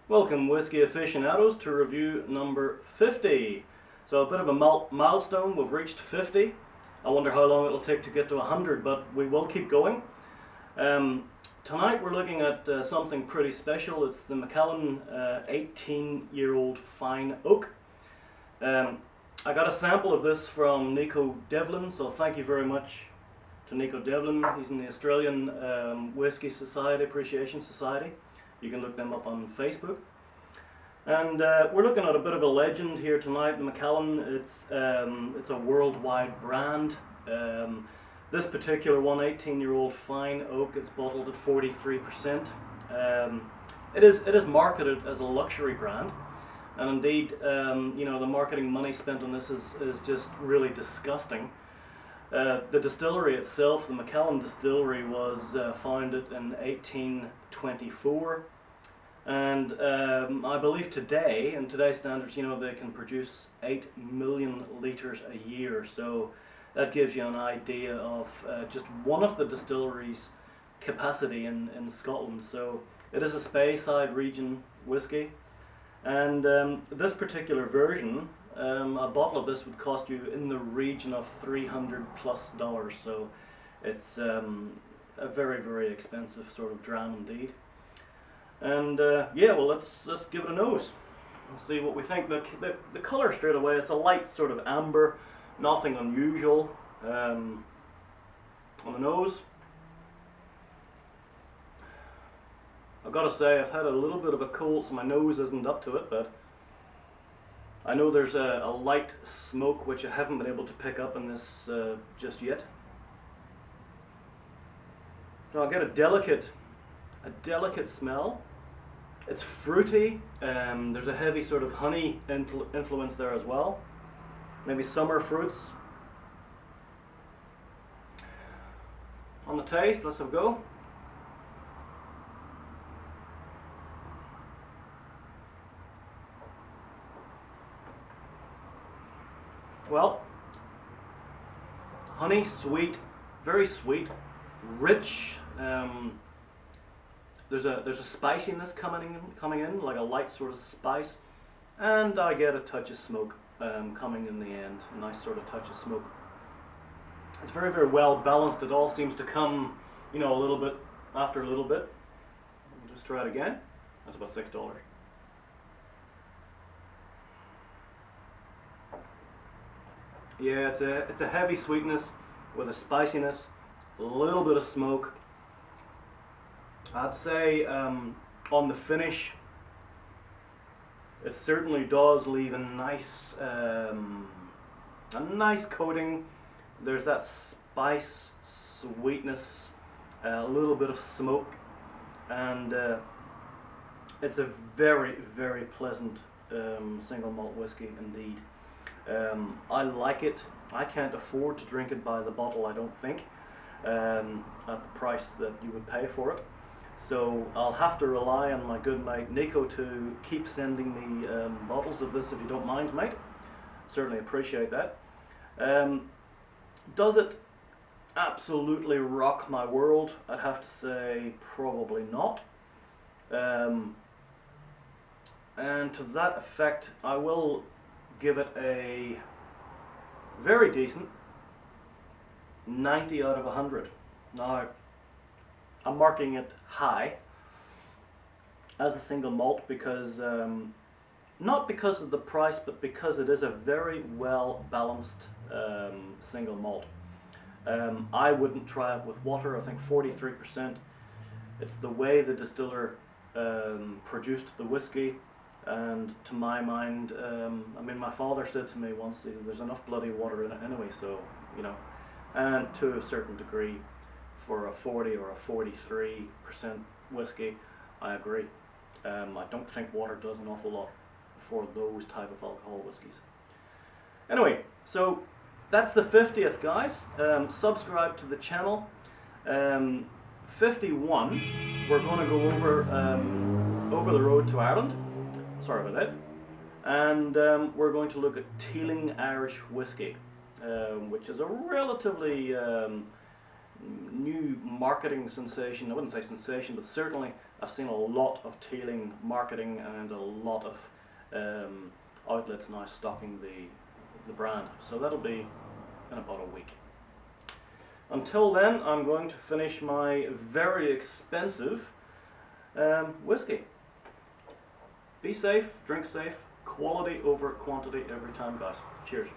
Welcome, Whisky Aficionados, to review number 50. So a bit of a milestone, we've reached 50. I wonder how long it'll take to get to 100, but we will keep going. Tonight we're looking at something pretty special. It's the Macallan 18-year-old fine oak. I got a sample of this from Nico Devlin, so thank you very much to Nico Devlin. He's in the Australian Whisky Society, Appreciation Society. You can look them up on Facebook. And we're looking at a bit of a legend here tonight, the Macallan. It's a worldwide brand. This particular one, 18-year-old fine oak, it's bottled at 43%. It is marketed as a luxury brand, and indeed, the marketing money spent on this is just really disgusting. The distillery itself, the Macallan distillery, was founded in 1824, and I believe today, in today's standards, they can produce 8 million litres a year. So that gives you an idea of just one of the distilleries' capacity in Scotland. So it is a Speyside region whisky, and this particular version, a bottle of this would cost you in the region of $300+. So it's a very, very expensive sort of dram indeed. And yeah, well, let's give it a nose. Let's see what we think. The color straight away, it's a light sort of amber, nothing unusual on the nose. I've got to say, I've had a little bit of a cold, so my nose isn't up to it, but I know there's a light smoke which I haven't been able to pick up in this just yet. So I'll get a delicate smell. It's fruity. There's a heavy sort of honey influence there as well. Maybe summer fruits. On the taste, let's have a go. Well, honey, sweet, very sweet, rich. There's a spiciness coming in, like a light sort of spice, and I get a touch of smoke coming in the end. A nice sort of touch of smoke. It's very, very well balanced. It all seems to come, a little bit after a little bit. We'll just try it again. That's about $6. Yeah, it's a heavy sweetness with a spiciness, a little bit of smoke. I'd say on the finish, it certainly does leave a nice coating. There's that spice, sweetness, a little bit of smoke, and it's a very, very pleasant single malt whiskey indeed. I like it. I can't afford to drink it by the bottle, I don't think, at the price that you would pay for it. So I'll have to rely on my good mate Nico to keep sending me bottles of this, if you don't mind, mate. Certainly appreciate that. Does it absolutely rock my world? I'd have to say probably not. And to that effect, I will give it a very decent 90 out of 100. Now, I'm marking it high as a single malt because, not because of the price, but because it is a very well balanced single malt. I wouldn't try it with water. I think 43%. It's the way the distiller produced the whiskey. And to my mind, my father said to me once, there's enough bloody water in it anyway, so, and to a certain degree, for a 40 or a 43% whiskey, I agree. I don't think water does an awful lot for those type of alcohol whiskies. Anyway, so that's the 50th, guys. Subscribe to the channel. 51, we're going to go over the road to Ireland. Sorry about that. And we're going to look at Teeling Irish whiskey, which is a relatively new marketing sensation. I wouldn't say sensation, but certainly I've seen a lot of Teeling marketing and a lot of outlets now stocking the brand. So that'll be in about a week. Until then, I'm going to finish my very expensive whiskey. Be safe, drink safe, quality over quantity every time, guys. Cheers.